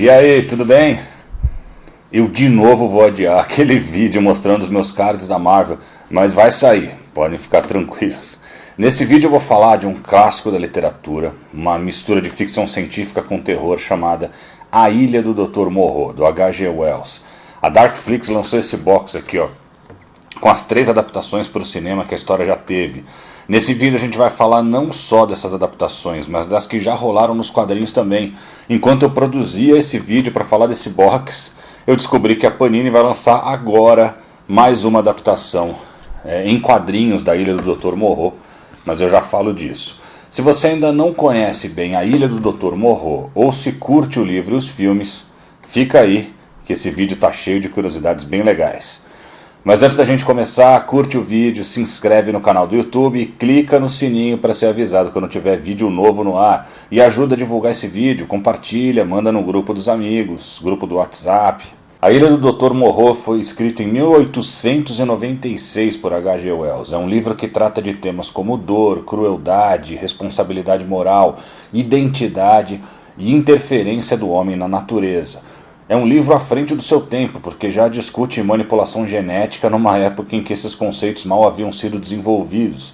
E aí, tudo bem? Eu de novo vou adiar aquele vídeo mostrando os meus cards da Marvel, mas vai sair, podem ficar tranquilos. Nesse vídeo eu vou falar de um clássico da literatura, uma mistura de ficção científica com terror chamada A Ilha do Dr. Moreau, do H.G. Wells. A Darkflix lançou esse box aqui, ó, com as 3 adaptações para o cinema que a história já teve. Nesse vídeo a gente vai falar não só dessas adaptações, mas das que já rolaram nos quadrinhos também. Enquanto eu produzia esse vídeo para falar desse box, eu descobri que a Panini vai lançar agora mais uma adaptação em quadrinhos da Ilha do Dr. Moreau, mas eu já falo disso. Se você ainda não conhece bem a Ilha do Dr. Moreau, ou se curte o livro e os filmes, fica aí que esse vídeo tá cheio de curiosidades bem legais. Mas antes da gente começar, curte o vídeo, se inscreve no canal do YouTube e clica no sininho para ser avisado quando tiver vídeo novo no ar. E ajuda a divulgar esse vídeo, compartilha, manda no grupo dos amigos, grupo do WhatsApp. A Ilha do Dr. Moreau foi escrita em 1896 por H.G. Wells. É um livro que trata de temas como dor, crueldade, responsabilidade moral, identidade e interferência do homem na natureza. É um livro à frente do seu tempo, porque já discute manipulação genética numa época em que esses conceitos mal haviam sido desenvolvidos.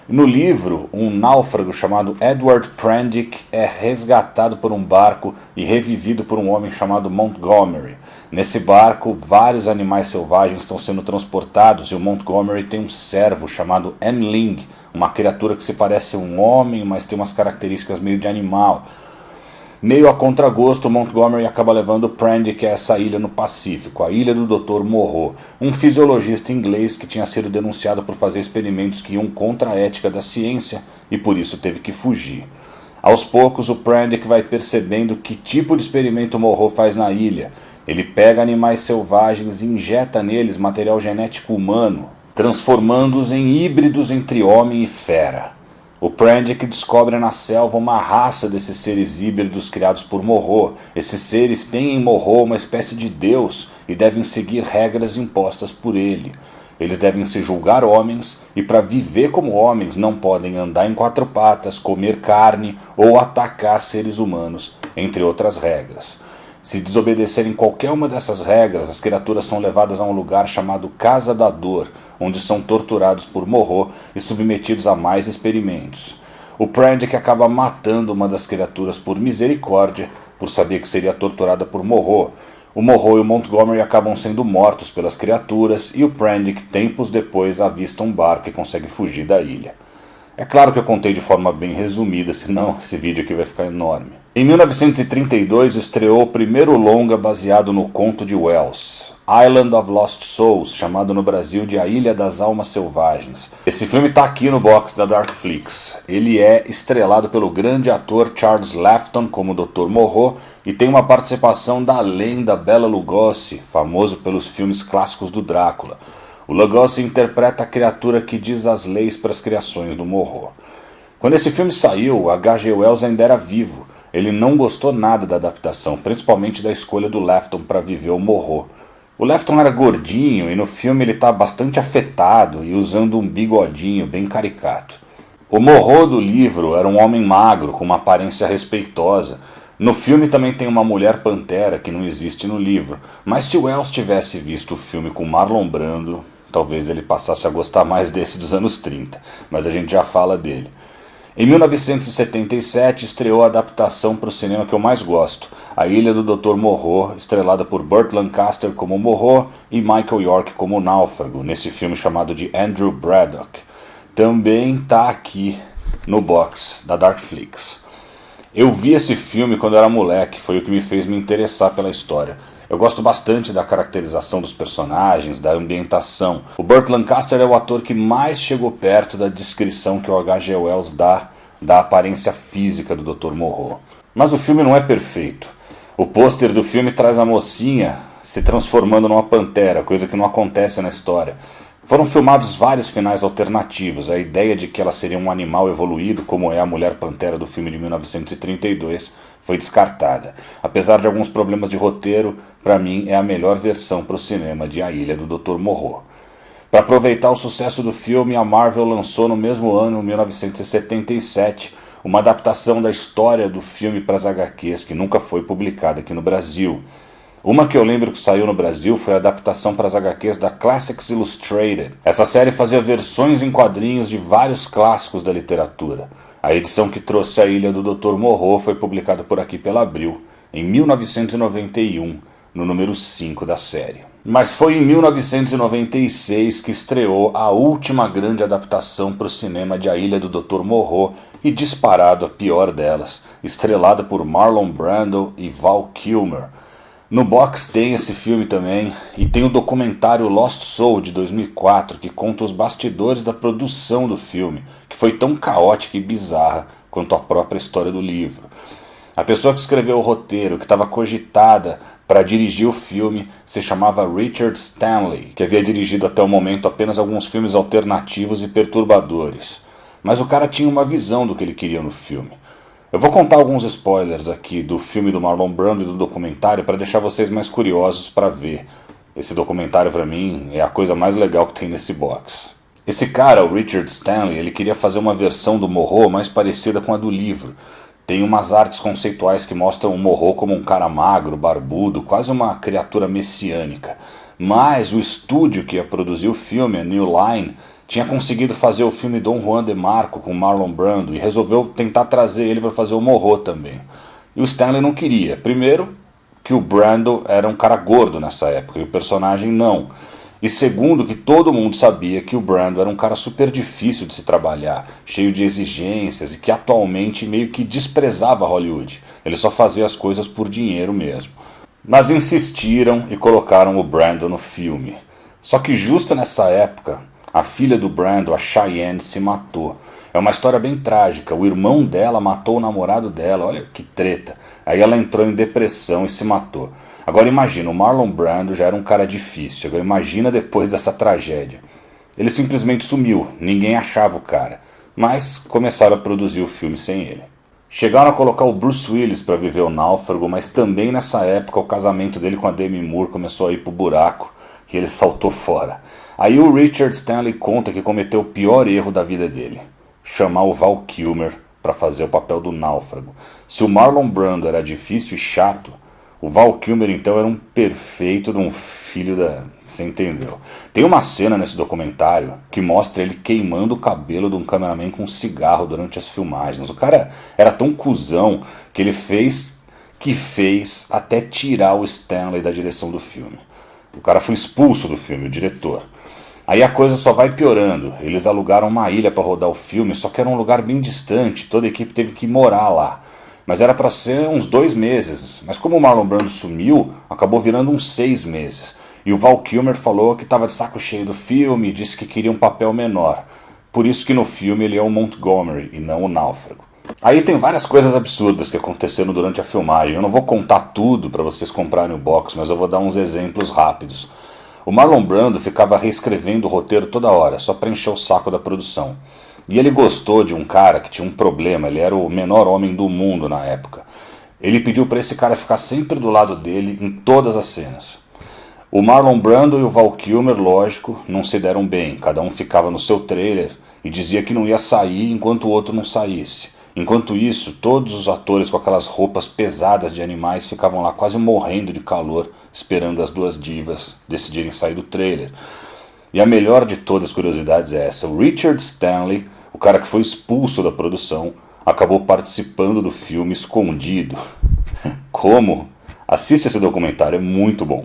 No livro, um náufrago chamado Edward Prendick é resgatado por um barco e revivido por um homem chamado Montgomery. Nesse barco, vários animais selvagens estão sendo transportados e o Montgomery tem um servo chamado Enling, uma criatura que se parece um homem, mas tem umas características meio de animal. Meio a contragosto, Montgomery acaba levando Prendick a essa ilha no Pacífico, a Ilha do Dr. Moreau, um fisiologista inglês que tinha sido denunciado por fazer experimentos que iam contra a ética da ciência e por isso teve que fugir. Aos poucos, o Prendick vai percebendo que tipo de experimento Moreau faz na ilha. Ele pega animais selvagens e injeta neles material genético humano, transformando-os em híbridos entre homem e fera. O Prendick descobre na selva uma raça desses seres híbridos criados por Moreau. Esses seres têm em Moreau uma espécie de deus e devem seguir regras impostas por ele. Eles devem se julgar homens e para viver como homens não podem andar em 4 patas, comer carne ou atacar seres humanos, entre outras regras. Se desobedecerem qualquer uma dessas regras, as criaturas são levadas a um lugar chamado Casa da Dor, onde são torturados por Moreau e submetidos a mais experimentos. O Prendick acaba matando uma das criaturas por misericórdia, por saber que seria torturada por Moreau. O Moreau e o Montgomery acabam sendo mortos pelas criaturas e o Prendick, tempos depois, avista um barco e consegue fugir da ilha. É claro que eu contei de forma bem resumida, senão esse vídeo aqui vai ficar enorme. Em 1932 estreou o primeiro longa baseado no conto de Wells, Island of Lost Souls, chamado no Brasil de A Ilha das Almas Selvagens. Esse filme está aqui no box da Darkflix. Ele é estrelado pelo grande ator Charles Laughton como Dr. Moreau e tem uma participação da lenda Bela Lugosi, famoso pelos filmes clássicos do Drácula. O Lugosi interpreta a criatura que diz as leis para as criações do Moreau. Quando esse filme saiu, H.G. Wells ainda era vivo. Ele não gostou nada da adaptação, principalmente da escolha do Laughton para viver o Moreau. O Laughton era gordinho e no filme ele está bastante afetado e usando um bigodinho bem caricato. O Moreau do livro era um homem magro, com uma aparência respeitosa. No filme também tem uma mulher pantera que não existe no livro, mas se Wells tivesse visto o filme com Marlon Brando, talvez ele passasse a gostar mais desse dos anos 30, mas a gente já fala dele. Em 1977 estreou a adaptação para o cinema que eu mais gosto, A Ilha do Dr. Moreau, estrelada por Burt Lancaster como Moreau e Michael York como Náufrago, nesse filme chamado de Andrew Braddock. Também está aqui no box da Darkflix. Eu vi esse filme quando eu era moleque, foi o que me fez me interessar pela história. Eu gosto bastante da caracterização dos personagens, da ambientação. O Burt Lancaster é o ator que mais chegou perto da descrição que o H.G. Wells dá da aparência física do Dr. Moreau. Mas o filme não é perfeito. O pôster do filme traz a mocinha se transformando numa pantera, coisa que não acontece na história. Foram filmados vários finais alternativos. A ideia de que ela seria um animal evoluído, como é a Mulher Pantera do filme de 1932, foi descartada. Apesar de alguns problemas de roteiro, para mim é a melhor versão para o cinema de A Ilha do Dr. Moreau. Para aproveitar o sucesso do filme, a Marvel lançou no mesmo ano, 1977, uma adaptação da história do filme para as HQs, que nunca foi publicada aqui no Brasil. Uma que eu lembro que saiu no Brasil foi a adaptação para as HQs da Classics Illustrated. Essa série fazia versões em quadrinhos de vários clássicos da literatura. A edição que trouxe a Ilha do Dr. Moreau foi publicada por aqui pela Abril, em 1991, no número 5 da série. Mas foi em 1996 que estreou a última grande adaptação para o cinema de A Ilha do Dr. Moreau, e disparado a pior delas, estrelada por Marlon Brando e Val Kilmer. No box tem esse filme também, e tem o documentário Lost Soul de 2004, que conta os bastidores da produção do filme, que foi tão caótica e bizarra quanto a própria história do livro. A pessoa que escreveu o roteiro, que estava cogitada para dirigir o filme, se chamava Richard Stanley, que havia dirigido até o momento apenas alguns filmes alternativos e perturbadores. Mas o cara tinha uma visão do que ele queria no filme. Eu vou contar alguns spoilers aqui do filme do Marlon Brando e do documentário para deixar vocês mais curiosos para ver. Esse documentário, para mim, é a coisa mais legal que tem nesse box. Esse cara, o Richard Stanley, ele queria fazer uma versão do Moreau mais parecida com a do livro. Tem umas artes conceituais que mostram o Moreau como um cara magro, barbudo, quase uma criatura messiânica. Mas o estúdio que ia produzir o filme, a New Line, tinha conseguido fazer o filme Dom Juan de Marco com Marlon Brando e resolveu tentar trazer ele para fazer o Moreau também. E o Stanley não queria. Primeiro, que o Brando era um cara gordo nessa época e o personagem não. E segundo, que todo mundo sabia que o Brando era um cara super difícil de se trabalhar, cheio de exigências e que atualmente meio que desprezava Hollywood. Ele só fazia as coisas por dinheiro mesmo. Mas insistiram e colocaram o Brando no filme. Só que justo nessa época, a filha do Brando, a Cheyenne, se matou. É uma história bem trágica. O irmão dela matou o namorado dela. Olha que treta. Aí ela entrou em depressão e se matou. Agora imagina, o Marlon Brando já era um cara difícil. Agora imagina depois dessa tragédia. Ele simplesmente sumiu. Ninguém achava o cara. Mas começaram a produzir o filme sem ele. Chegaram a colocar o Bruce Willis para viver o Náufrago, mas também nessa época o casamento dele com a Demi Moore começou a ir pro buraco e ele saltou fora. Aí o Richard Stanley conta que cometeu o pior erro da vida dele: chamar o Val Kilmer para fazer o papel do Náufrago. Se o Marlon Brando era difícil e chato, o Val Kilmer então era um perfeito de um filho da... Você entendeu? Tem uma cena nesse documentário que mostra ele queimando o cabelo de um cameraman com um cigarro durante as filmagens. O cara era tão cuzão que ele fez até tirar o Stanley da direção do filme. O cara foi expulso do filme, o diretor. Aí a coisa só vai piorando. Eles alugaram uma ilha para rodar o filme, só que era um lugar bem distante, toda a equipe teve que morar lá. Mas era para ser uns 2 meses. Mas como o Marlon Brando sumiu, acabou virando uns 6 meses. E o Val Kilmer falou que estava de saco cheio do filme, disse que queria um papel menor. Por isso que no filme ele é o Montgomery e não o Náufrago. Aí tem várias coisas absurdas que aconteceram durante a filmagem. Eu não vou contar tudo para vocês comprarem o box, mas eu vou dar uns exemplos rápidos. O Marlon Brando ficava reescrevendo o roteiro toda hora, só para encher o saco da produção. E ele gostou de um cara que tinha um problema, ele era o menor homem do mundo na época. Ele pediu para esse cara ficar sempre do lado dele em todas as cenas. O Marlon Brando e o Val Kilmer, lógico, não se deram bem. Cada um ficava no seu trailer e dizia que não ia sair enquanto o outro não saísse. Enquanto isso, todos os atores com aquelas roupas pesadas de animais ficavam lá quase morrendo de calor, esperando as duas divas decidirem sair do trailer. E a melhor de todas as curiosidades é essa: o Richard Stanley, o cara que foi expulso da produção, acabou participando do filme escondido. Como? Assiste esse documentário, é muito bom.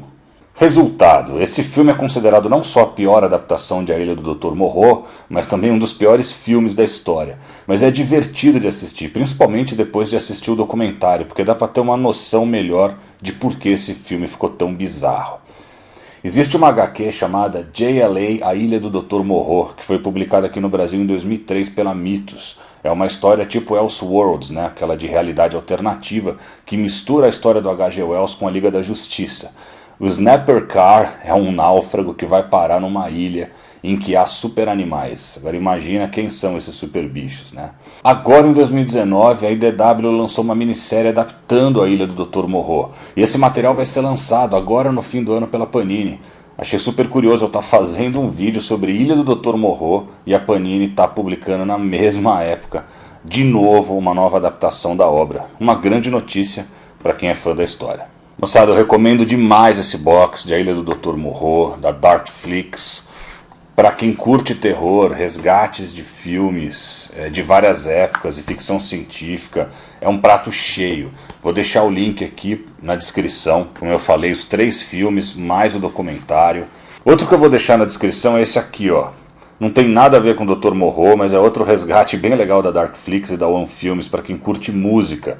Resultado: esse filme é considerado não só a pior adaptação de A Ilha do Dr. Moreau, mas também um dos piores filmes da história. Mas é divertido de assistir, principalmente depois de assistir o documentário, porque dá para ter uma noção melhor de por que esse filme ficou tão bizarro. Existe uma HQ chamada JLA, A Ilha do Dr. Moreau, que foi publicada aqui no Brasil em 2003 pela Mitos. É uma história tipo Elseworlds, né? Aquela de realidade alternativa, que mistura a história do H.G. Wells com a Liga da Justiça. O Snapper Carr é um náufrago que vai parar numa ilha em que há super animais. Agora imagina quem são esses super bichos, né? Agora em 2019 a IDW lançou uma minissérie adaptando a Ilha do Dr. Moreau. E esse material vai ser lançado agora no fim do ano pela Panini. Achei super curioso eu estar fazendo um vídeo sobre Ilha do Dr. Moreau e a Panini estar publicando na mesma época de novo uma nova adaptação da obra. Uma grande notícia para quem é fã da história. Moçada, eu recomendo demais esse box de A Ilha do Dr. Moreau, da Darkflix. Para quem curte terror, resgates de filmes de várias épocas e ficção científica, é um prato cheio. Vou deixar o link aqui na descrição. Como eu falei, os 3 filmes, mais o documentário. Outro que eu vou deixar na descrição é esse aqui, ó. Não tem nada a ver com o Dr. Moreau, mas é outro resgate bem legal da Darkflix e da One Films para quem curte música.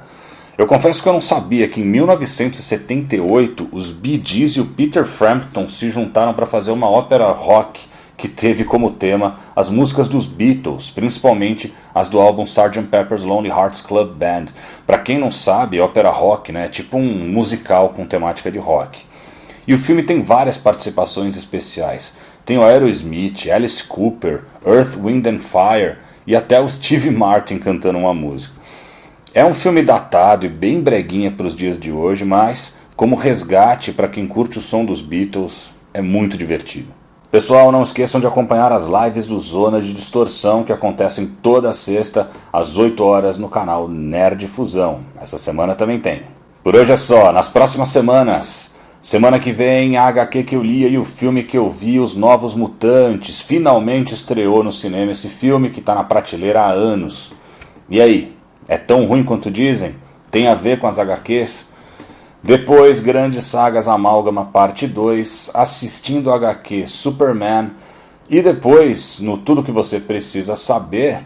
Eu confesso que eu não sabia que em 1978 os Bee Gees e o Peter Frampton se juntaram para fazer uma ópera rock que teve como tema as músicas dos Beatles, principalmente as do álbum Sgt. Pepper's Lonely Hearts Club Band. Para quem não sabe, ópera rock, né, é tipo um musical com temática de rock. E o filme tem várias participações especiais. Tem o Aerosmith, Alice Cooper, Earth, Wind and Fire e até o Steve Martin cantando uma música. É um filme datado e bem breguinha para os dias de hoje, mas como resgate para quem curte o som dos Beatles, é muito divertido. Pessoal, não esqueçam de acompanhar as lives do Zona de Distorção que acontecem toda sexta às 8 horas no canal Nerd Fusão. Essa semana também tem. Por hoje é só, nas próximas semanas. Semana que vem, a HQ que eu li e o filme que eu vi, Os Novos Mutantes. Finalmente estreou no cinema esse filme que está na prateleira há anos. E aí, é tão ruim quanto dizem? Tem a ver com as HQs? Depois, Grandes Sagas Amálgama Parte 2, assistindo a HQ Superman. E depois, no Tudo Que Você Precisa Saber,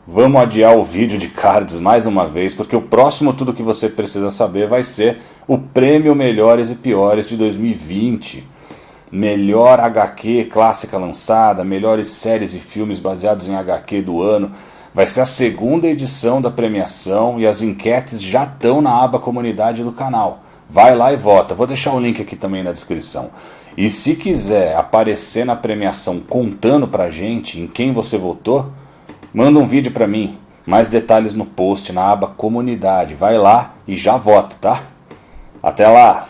vamos adiar o vídeo de cards mais uma vez, porque o próximo Tudo Que Você Precisa Saber vai ser o Prêmio Melhores e Piores de 2020. Melhor HQ clássica lançada, melhores séries e filmes baseados em HQ do ano. Vai ser a segunda edição da premiação e as enquetes já estão na aba comunidade do canal. Vai lá e vota. Vou deixar o link aqui também na descrição. E se quiser aparecer na premiação contando pra gente em quem você votou, manda um vídeo pra mim. Mais detalhes no post na aba comunidade. Vai lá e já vota, tá? Até lá!